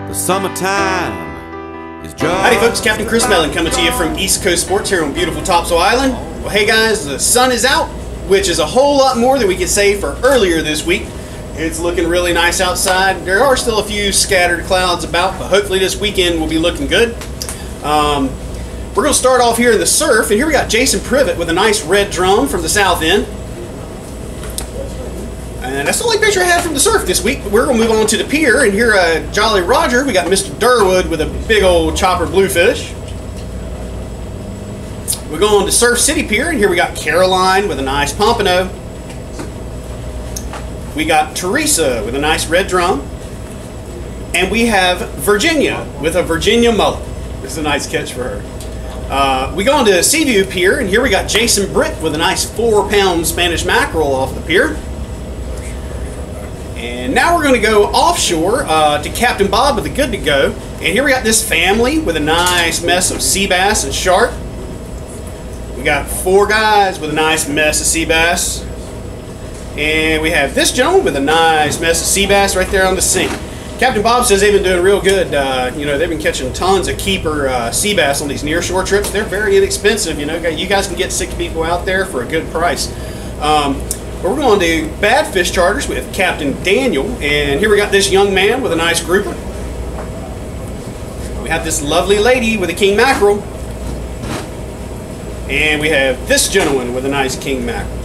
The summertime is just... Howdy folks, Captain Chris Medlin coming to you from East Coast Sports here on beautiful Topsail Island. Well, hey guys, the sun is out, which is a whole lot more than we could say for earlier this week. It's looking really nice outside. There are still a few scattered clouds about, but hopefully this weekend will be looking good. We're going to start off here in the surf, and here we got Jason Privet with a nice red drum from the south end. And that's the only picture I had from the surf this week. We're going to move on to the pier, and here at Jolly Roger, we got Mr. Durwood with a big old chopper bluefish. We're going to Surf City Pier, and here we got Caroline with a nice pompano. We got Teresa with a nice red drum. And we have Virginia with a Virginia mullet. This is a nice catch for her. We go on to Seaview Pier, and here we got Jason Britt with a nice 4-pound Spanish mackerel off the pier. And now we're going to go offshore to Captain Bob with the Good to Go. And here we got this family with a nice mess of sea bass and shark. We got 4 guys with a nice mess of sea bass. And we have this gentleman with a nice mess of sea bass right there on the sink. Captain Bob says they've been doing real good. You know, they've been catching tons of keeper sea bass on these near-shore trips. They're very inexpensive. You know, you guys can get 6 people out there for a good price. But we're going to Bad Fish Charters with Captain Daniel, and here we got this young man with a nice grouper. We have this lovely lady with a king mackerel, and we have this gentleman with a nice king mackerel.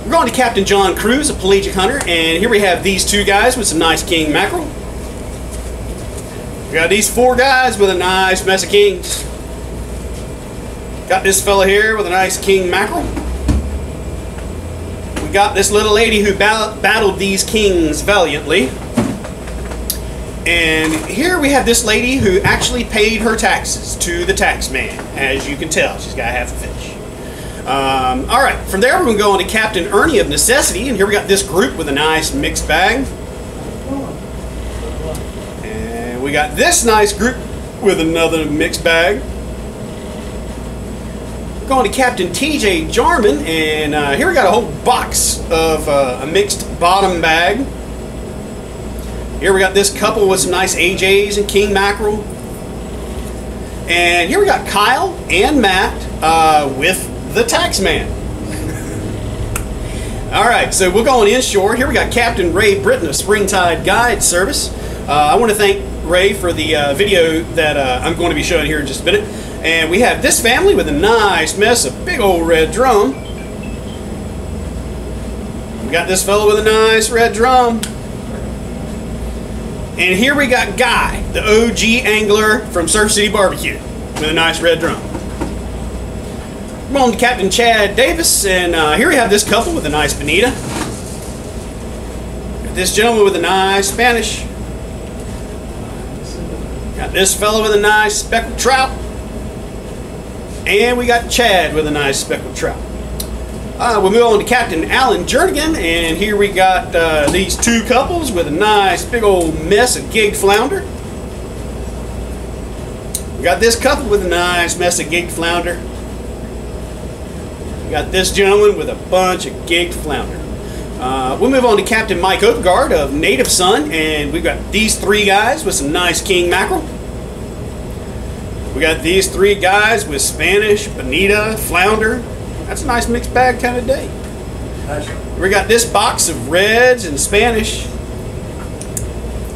We're going to Captain John Cruz, a pelagic hunter, and here we have these 2 guys with some nice king mackerel. We got these 4 guys with a nice mess of kings. Got this fella here with a nice king mackerel. We got this little lady who battled these kings valiantly. And here we have this lady who actually paid her taxes to the tax man. As you can tell, she's got half a fish. Alright, from there we're going to go on to Captain Ernie of Necessity. And here we got this group with a nice mixed bag. And we got this nice group with another mixed bag. Going to Captain TJ Jarman, and here we got a whole box of a mixed bottom bag. Here we got this couple with some nice AJs and king mackerel. And here we got Kyle and Matt with the tax man. Alright, so we're going inshore. Here we got Captain Ray Britton of Springtide Guide Service. I want to thank Ray for the video that I'm going to be showing here in just a minute. And we have this family with a nice mess of big old red drum. We got this fellow with a nice red drum. And here we got Guy, the OG angler from Surf City Barbecue, with a nice red drum. We're on to Captain Chad Davis, and here we have this couple with a nice bonita. This gentleman with a nice Spanish. Got this fellow with a nice speckled trout. And we got Chad with a nice speckled trout. We'll move on to Captain Alan Jernigan, and here we got these 2 couples with a nice big old mess of gig flounder. We got this couple with a nice mess of gig flounder. We got this gentleman with a bunch of gig flounder. We'll move on to Captain Mike Odegaard of Native Son, and we've got these 3 guys with some nice king mackerel. We got these 3 guys with Spanish, bonita, flounder. That's a nice mixed bag kind of day. We got this box of reds and Spanish.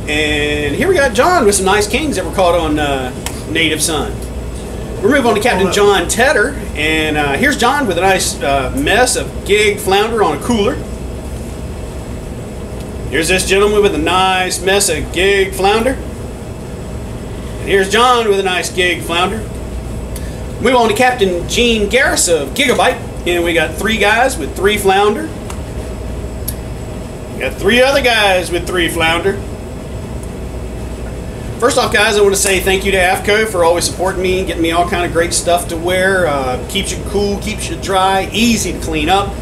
And here we got John with some nice kings that were caught on Native Son. We'll move on to Captain John Tedder. And here's John with a nice mess of gig flounder on a cooler. Here's this gentleman with a nice mess of gig flounder. And here's John with a nice gig flounder. Move on to Captain Gene Garris of Gigabyte. And we got 3 guys with 3 flounder. We got 3 other guys with 3 flounder. First off, guys, I want to say thank you to AFCO for always supporting me and getting me all kind of great stuff to wear. Keeps you cool, keeps you dry, easy to clean up.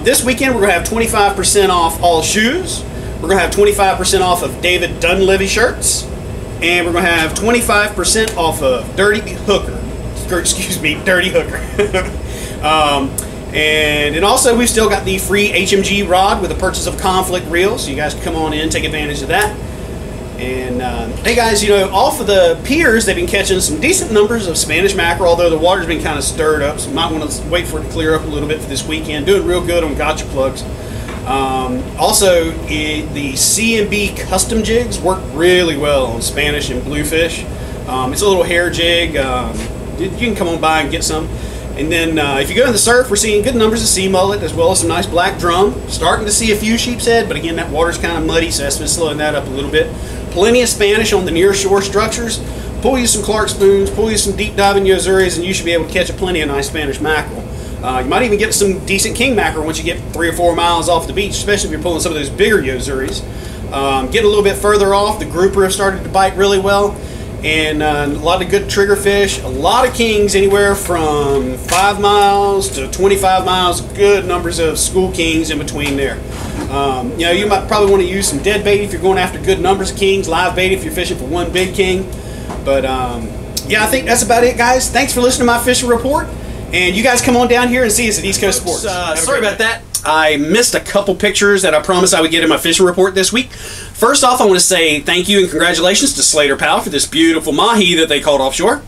This weekend we're going to have 25% off all shoes. We're going to have 25% off of David Dunleavy shirts. And we're going to have 25% off of Dirty Hooker. And also we've still got the free HMG rod with the purchase of conflict reels, so you guys can come on in, take advantage of that. And hey guys, you know, off of the piers, they've been catching some decent numbers of Spanish mackerel, although the water's been kind of stirred up, so you might want to wait for it to clear up a little bit for this weekend. Doing real good on gotcha plugs. Also, the C&B custom jigs work really well on Spanish and bluefish. It's a little hair jig. You can come on by and get some. And then if you go in the surf, we're seeing good numbers of sea mullet as well as some nice black drum. Starting to see a few sheep's head, but again, that water's kind of muddy, so that's been slowing that up a little bit. Plenty of Spanish on the near shore structures. Pull you some Clark spoons, pull you some deep diving yozuris, and you should be able to catch plenty of nice Spanish mackerel. You might even get some decent king mackerel once you get 3 or 4 miles off the beach, especially if you're pulling some of those bigger yozuris. Get a little bit further off, the grouper have started to bite really well. And a lot of good trigger fish, a lot of kings, anywhere from 5 miles to 25 miles, good numbers of school kings in between there. You know, you might probably want to use some dead bait if you're going after good numbers of kings, live bait if you're fishing for one big king. But yeah, I think that's about it, guys. Thanks for listening to my fishing report. And you guys come on down here and see us at East Coast Sports. Sorry about that. I missed a couple pictures that I promised I would get in my fishing report this week. First off, I want to say thank you and congratulations to Slater Powell for this beautiful mahi that they caught offshore.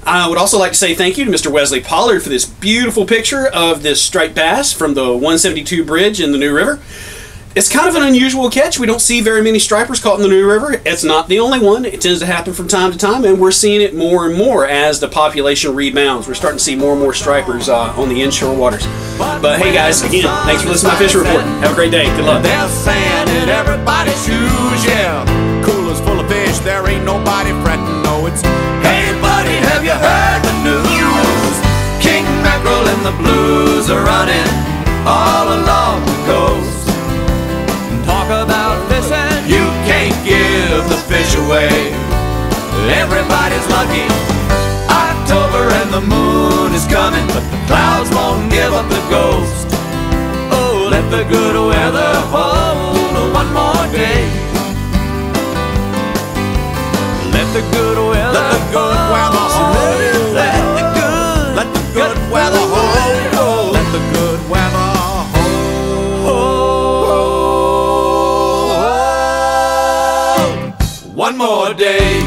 I would also like to say thank you to Mr. Wesley Pollard for this beautiful picture of this striped bass from the 172 bridge in the New River. It's kind of an unusual catch. We don't see very many stripers caught in the New River. It's not the only one. It tends to happen from time to time, and we're seeing it more and more as the population rebounds. We're starting to see more and more stripers on the inshore waters. But hey guys, again, thanks for listening to my fishing report. Have a great day. Good luck. There's sand in everybody's shoes, yeah. Coolers full of fish, there ain't nobody fretting. No, it's, hey buddy, have you heard the news? King mackerel and the blues are running all along the coast. Talk about fishing, you can't give the fish away. Everybody's lucky. October and the moon is coming, but the clouds won't give up the ghost. Oh, let the good weather hold one more day. Let the good weather, let the good weather hold. Let the good weather hold. Let the good weather hold. One more day.